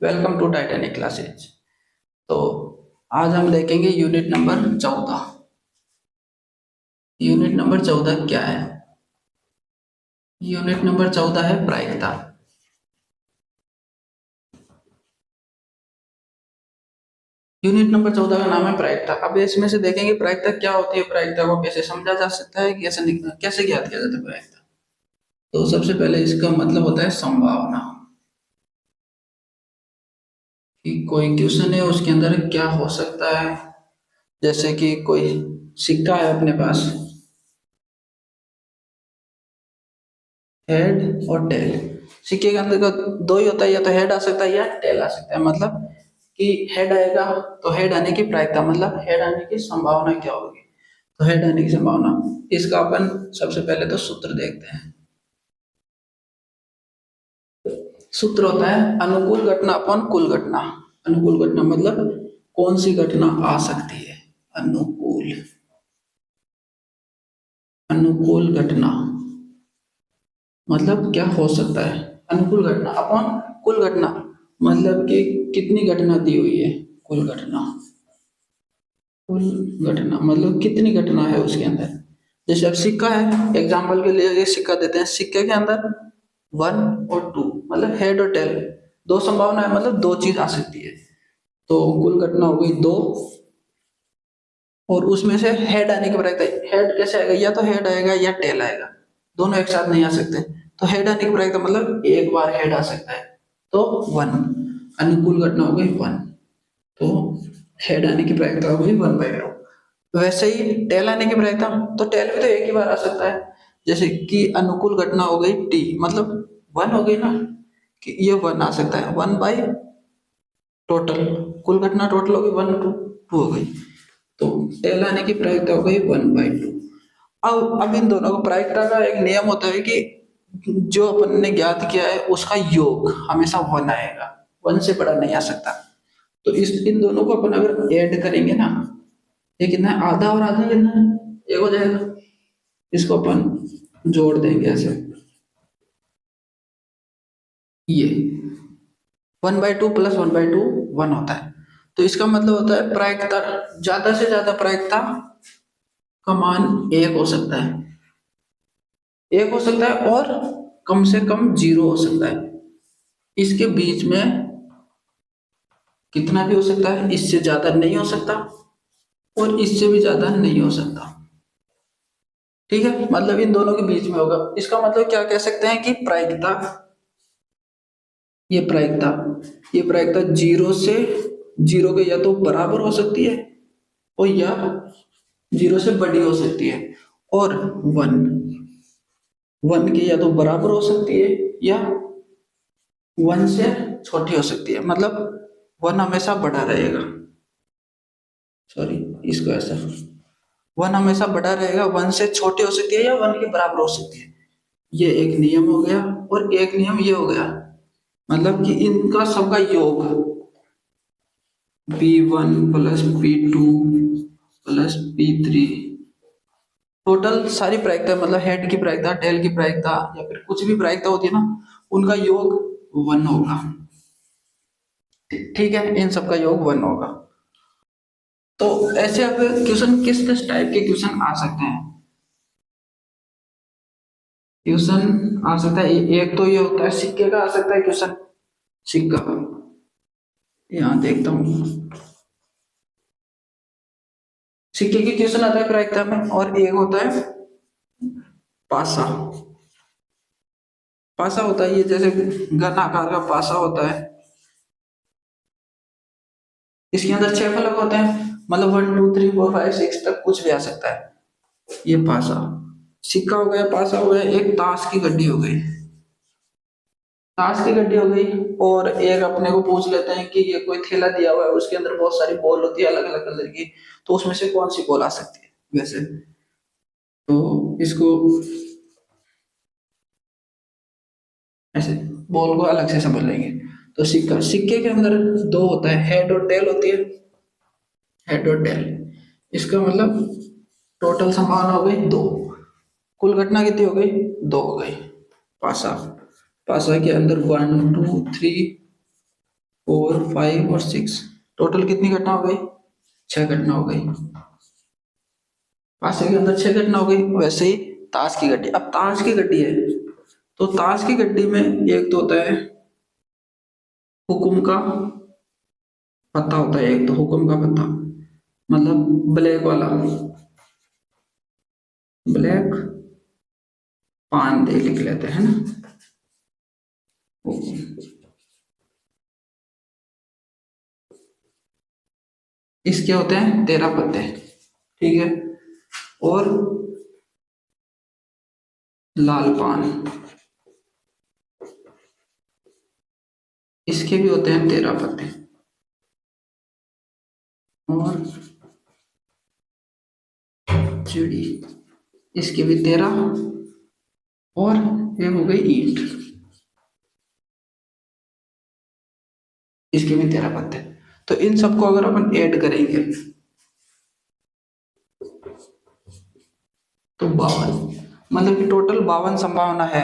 Welcome to Titanic classes. तो आज हम देखेंगे यूनिट नंबर 14। यूनिट नंबर 14 क्या है? यूनिट नंबर 14 है प्रायिकता। यूनिट नंबर 14 का नाम है प्रायिकता। अब इसमें से देखेंगे प्रायिकता क्या होती है, प्रायिकता को कैसे समझा जा सकता है, कैसे ज्ञात किया जाता है प्रायिकता। तो सबसे पहले इसका मतलब होता है संभावना, कि कोई क्वेश्चन है उसके अंदर क्या हो सकता है। जैसे कि कोई सिक्का है अपने पास, हेड और टेल। सिक्के के अंदर का दो ही होता है, या तो हेड आ सकता है या टेल आ सकता है। मतलब कि हेड आएगा तो हेड आने की प्रायिकता, मतलब हेड आने की संभावना क्या होगी। तो हेड आने की संभावना, इसका अपन सबसे पहले तो सूत्र देखते हैं। सूत्र होता है अनुकूल घटना अपॉन कुल घटना। अनुकूल घटना मतलब कौन सी घटना आ सकती है। अनुकूल अनुकूल घटना मतलब क्या हो सकता है। अनुकूल घटना अपॉन कुल घटना मतलब कि कितनी घटना दी हुई है। कुल घटना, कुल घटना मतलब कितनी घटना है उसके अंदर। जैसे अब सिक्का है, एग्जाम्पल के लिए ये सिक्का देते हैं। सिक्के के अंदर 1 और 2 मतलब हेड और टेल, दो संभावना है, मतलब दो चीज आ सकती है। तो कुल घटना हो गई 2, और उसमें से हेड आने के बराबर। हेड कैसे आएगा, या तो हेड आएगा या टेल आएगा, दोनों एक साथ नहीं आ सकते। तो हेड आने के बराबर मतलब एक बार हेड आ सकता है, तो 1। अनुकूल घटना हो गई 1, तो हेड आने की प्रायिकता हो गई 1/2। वैसे ही टेल आने की प्रायिकता, तो टेल भी तो एक ही बार आ सकता है। जैसे कि अनुकूल घटना हो गई टी, मतलब 1 हो गई ना, कि ये 1 आ सकता है 1/, टोटल कुल घटना टोटल हो गई 1 2 हो गई। तो टेल आने की प्रायिकता हो गई 1/2। अब इन दोनों को प्रायिकता का एक नियम होता है कि जो अपन ने ज्ञात किया है उसका योग हमेशा 1 आएगा, 1 से बड़ा नहीं आ सकता। तो इस इन दोनों को अपन अगर ऐड करेंगे ना, ये कितना है, आधा और आधा कितना है, एक हो जाएगा। इसको अपन जोड़ देंगे ऐसे, ये 1/2 + 1/2 1 होता है। तो इसका मतलब होता है प्रायिकता, ज्यादा से ज्यादा प्रायिकता का मान 1 हो सकता है, 1 हो सकता है, और कम से कम 0 हो सकता है। इसके बीच में कितना भी हो सकता है, इससे ज्यादा नहीं हो सकता और इससे भी ज्यादा नहीं हो सकता। ठीक है, मतलब इन दोनों के बीच में होगा। इसका मतलब क्या कह सकते हैं कि प्रायिकता, ये प्रायिकता ये प्रायिकता 0 से 0 के या तो बराबर हो सकती है, और या 0 से बड़ी हो सकती है, और 1 के या तो बराबर हो सकती है या 1 से छोटी हो सकती है। मतलब 1 हमेशा बड़ा रहेगा, सॉरी इसको ऐसा, 1 हमेशा बड़ा रहेगा, 1 से छोटी हो सकती है या 1 के बराबर हो सकती है। ये एक नियम हो गया, और एक नियम ये हो गया, मतलब कि इनका सबका योग P1 + P2 + P3, टोटल सारी प्रायिकता, मतलब हेड की प्रायिकता, टेल की प्रायिकता, या फिर कुछ भी प्रायिकता होती है ना, उनका योग 1 होगा। ठीक है, इन सबका योग 1 होगा। तो ऐसे अब क्वेश्चन किस किस टाइप के क्वेश्चन आ सकते हैं। क्वेश्चन आ सकता है, एक तो ये होता है सिक्के का आ सकता है क्वेश्चन। सिक्का, यहाँ देखता हूँ, सिक्के की क्वेश्चन आता है प्रायिकता में। और एक होता है पासा। पासा होता है ये जैसे घन आकार का पासा होता है, इसके अंदर 6 फलक होते हैं, मतलब 1 2 3 4 5 6 तक कुछ भी आ सकता है। ये पासा, सिक्का हो गया, पासा हो गया, एक ताश की गड्डी हो गई। ताश की गड्डी हो गई, और एक अपने को पूछ लेते हैं कि ये कोई थैला दिया हुआ है, उसके अंदर बहुत सारी बॉल होती है अलग अलग कलर की, तो उसमें से कौन सी बॉल आ सकती है वैसे। तो इसको ऐसे बॉल को अलग से समझ लेंगे। तो सिक्का, सिक्के के अंदर दो होता है, हेड और टेल होती है, हेड और टेल। इसका मतलब टोटल संभावना हो गई 2, कुल घटना कितनी हो गई, 2 हो गई। पासा, पासा के अंदर 1 2 3 4 5 और 6, टोटल कितनी घटना हो गई? 6 घटना हो गई। पासे के अंदर 6 घटना हो गई। वैसे ही ताश की गड्डी, अब ताश की गड्डी है तो ताश की गड्डी में एक तो होता है हुक्म का पत्ता, होता है एक तो हुक्म का पत्ता, मतलब ब्लैक वाला, ब्लैक पान दे लिख लेते हैं ना, इसके होते हैं 13 पत्ते, ठीक है। और लाल पान, इसके भी होते हैं 13 पत्ते। और चिड़ी, इसके भी 13। और ये हो गई ईंट, इसके भी 13 पत्ते। तो इन सबको अगर अपन ऐड करेंगे तो 52, मतलब कि टोटल 52 संभावना है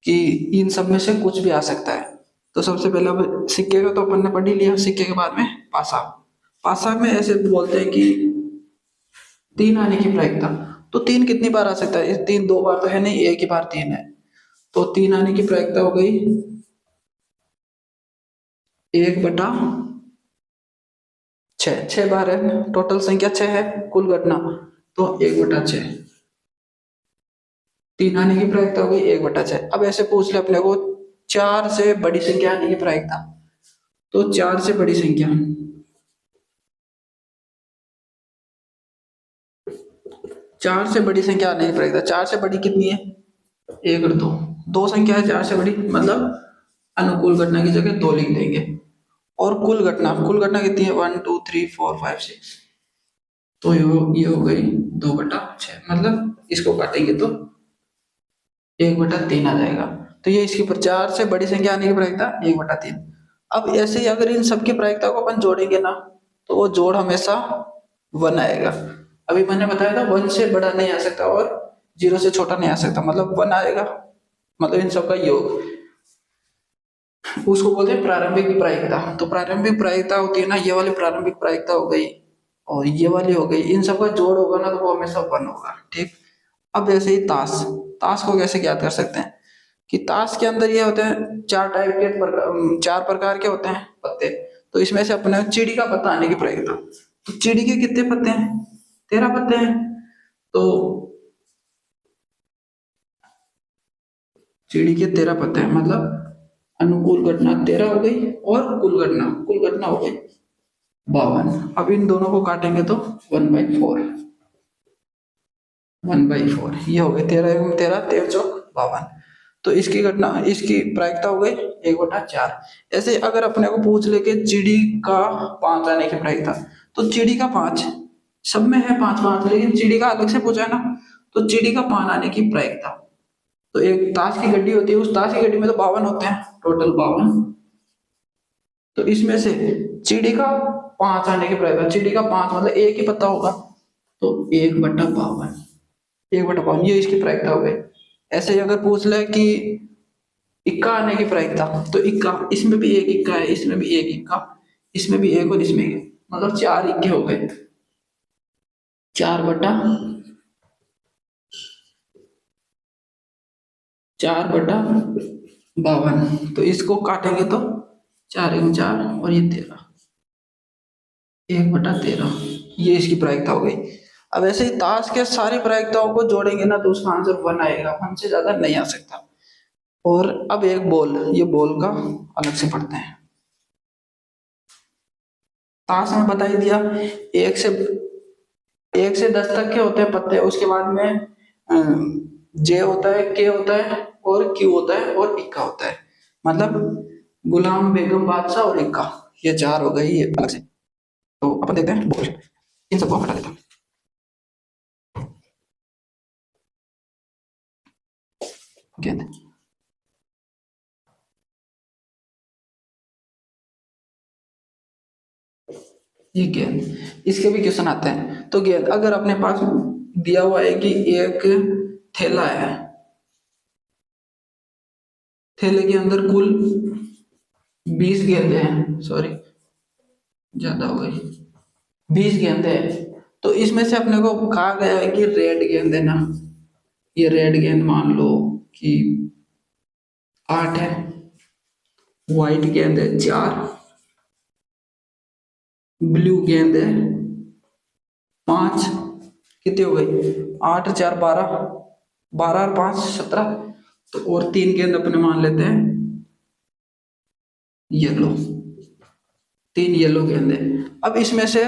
कि इन सब में से कुछ भी आ सकता है। तो सबसे पहले अब सिक्के का तो अपन ने पढ़ ही लिया, सिक्के के बाद में पासा। पासा में ऐसे बोलते हैं कि 3 आने की प्रायिकता, तो 3 कितनी बार आ सकता है? 3 2 बार तो है नहीं, एक ही बार 3 है। तो 3 आने की प्रायिकता हो गई 1/6, 6 बार है, टोटल संख्या 6 है कुल घटना, तो 1/6। 3 आने की प्रायिकता हो गई 1/6। अब ऐसे पूछ ले अपने को 4 से बड़ी संख्या आने की प्रायिकता, तो 4 से बड़ी संख्या, 4 से बड़ी संख्या आने की प्रायिकता, 4 से बड़ी कितनी है? 1 और 2, 2 संख्या है 4 से बड़ी, मतलब अनुकूल घटना की जगह 2 लिख देंगे। और कुल घटना कितनी है? 1 2 3 4 5 6, तो ये हो गई 2/6, मतलब इसको काटेंगे तो 1/3 आ जाएगा। तो ये इसकी 4 से बड़ी संख्या आने की प्रायिकता 1/3। अब ऐसे ही अगर इन सबकी प्रायिकता को अपन जोड़ेंगे ना, तो वो जोड़ हमेशा 1 आएगा। अभी मैंने बताया था 1 से बड़ा नहीं आ सकता और 0 से छोटा नहीं आ सकता, मतलब 1 आएगा, मतलब इन सबका योग, उसको बोलते हैं प्रारंभिक प्रायिकता। तो प्रारंभिक प्रायिकता होती है ना, ये वाली प्रारंभिक प्रायिकता हो गई और ये वाली हो गई, इन सबका जोड़ होगा ना तो वो हमेशा 1 होगा, ठीक। अब ऐसे ही ताश, ताश को कैसे ज्ञात कर सकते हैं कि ताश के अंदर ये होते हैं 4 टाइप के 4 प्रकार के होते हैं पत्ते। तो इसमें से अपने चिड़ी का पत्ता आने की प्रायिकता, तो चिड़ी के कितने पत्ते हैं? 13 पत्ते हैं। तो चिड़ी के 13 पत्ते हैं, मतलब अनुकूल घटना 13 हो गई और कुल घटना हो गई 52। अब इन दोनों को काटेंगे तो 1/4, 1/4 ये हो गए 13 एवं 13, 13 चौक 52। तो इसकी घटना, इसकी प्रायिकता हो गई 1/4। ऐसे अगर अपने को पूछ ले कि चिड़ी का 5 आने की प्रायिकता, तो चिड़ी का 5 सब में है 5 5, लेकिन चिड़ी का अलग से पूछा है ना, तो चिड़ी का 5 आने की प्रायिकता, तो एक ताश की गड्डी होती है, उस ताश की गड्डी में तो 52 होते हैं, टोटल 52। तो इसमें से चिड़ी का 5 आने की प्रायिकता, चिड़ी का 5 मतलब एक ही पत्ता होगा, तो 1/52, 1/52 ये इसकी प्रायिकता हो गई। ऐसे ही अगर पूछ ले कि इक्का आने की प्रायिकता, तो इक्का, इसमें भी एक इक्का है, इसमें भी एक इक्का, इसमें भी एक और इसमें एक, मतलब 4 इक्के हो गए, 4/52। तो इसको काटेंगे तो 4 एवं 4 और ये 13, 1/13, ये इसकी प्रायिकता हो गई। अब ऐसे ही ताश के सारी प्रायिकताओं को जोड़ेंगे ना तो उसका आंसर 1 आएगा, 1 से ज्यादा नहीं आ सकता। और अब एक बॉल, ये बॉल का अलग से पढ़ते हैं। ताश में बता ही दिया, एक से 10 तक के होते हैं पत्ते, उसके बाद में जे होता है, के होता है और क्यू होता है और इक्का होता है, मतलब गुलाम, बेगम, बादशाह और इक्का, ये 4 हो गई ये अलग से। तो अपन देखते हैं बॉल, इन सबको हटा देता हूं। गेंद, ये गेंद, इसके भी क्वेश्चन आते हैं। तो गेंद अगर अपने पास दिया हुआ है कि एक थैला है, थैले के अंदर कुल 20 गेंदें हैं, सॉरी ज्यादा हो गई, 20 गेंद है। तो इसमें से अपने को कहा गया है कि रेड गेंद है ना, ये रेड गेंद मान लो कि 8 है, व्हाइट गेंद है 4, ब्लू गेंद है 5, कितनी हो गई 8 4 12, 12 और 5 17। तो और 3 गेंद अपने मान लेते हैं येलो, 3 येलो गेंद है। अब इसमें से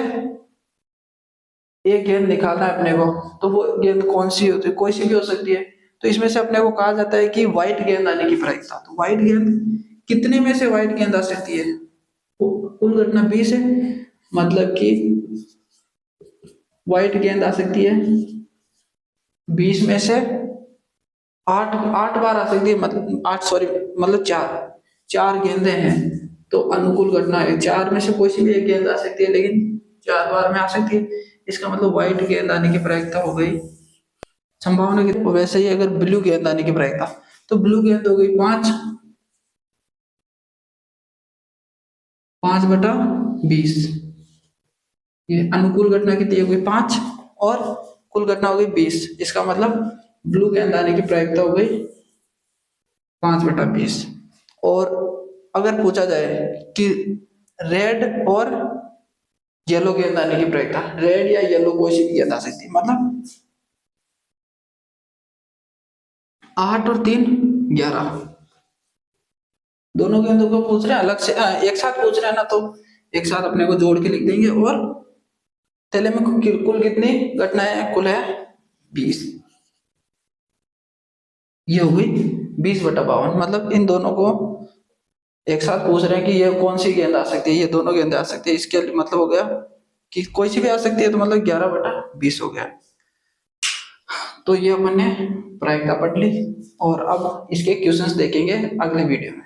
एक गेंद निकालना है अपने को, तो वो गेंद कौन सी होती है, कोई सी भी हो सकती है। तो इसमें से अपने को कहा जाता है कि व्हाइट गेंद आने की प्रायिकता, तो व्हाइट गेंद कितने में से व्हाइट गेंद आ सकती है, कुल घटना 20 है, मतलब कि व्हाइट गेंद आ सकती है 20 में से 8 8 बार आ सकती है, मतलब 8 सॉरी मतलब 4 गेंदें हैं। तो अनुकूल घटना है 4 में से कोई सी भी एक गेंद आ सकती है, लेकिन 4 बार में आ सकती है। इसका मतलब व्हाइट गेंद आने की प्रायिकता हो गई संभावना की। वैसे ही अगर ब्लू गेंद आने की प्रायिकता, तो ब्लू गेंद हो गई 5/20। ये अनुकूल घटना कितनी हो गई 5, और कुल घटना हो गई 20। इसका मतलब ब्लू गेंद आने की प्रायिकता हो गई 5/20। और अगर पूछा जाए कि रेड और येलो गेंद आने की प्रायिकता, रेड या येलो कोई सी भी गेंद आ सकती है, मतलब 8 और 3 11, दोनों गेंदों को पूछ रहे हैं अलग से, एक साथ पूछ रहे हैं ना, तो एक साथ अपने को जोड़ के लिख देंगे। और थैले में कुल कितनी घटनाएं हैं, कुल है 20, ये हो गई 20/52। मतलब इन दोनों को एक साथ पूछ रहे हैं कि ये कौन सी गेंद आ सकती है, ये दोनों गेंदें आ सकती है, इसके मतलब हो गया कि कोई सी भी आ सकती है, तो मतलब 11/20 हो गया। तो ये अपन ने प्रायिकता पढ़ ली, और अब इसके क्वेश्चंस देखेंगे अगले वीडियो में।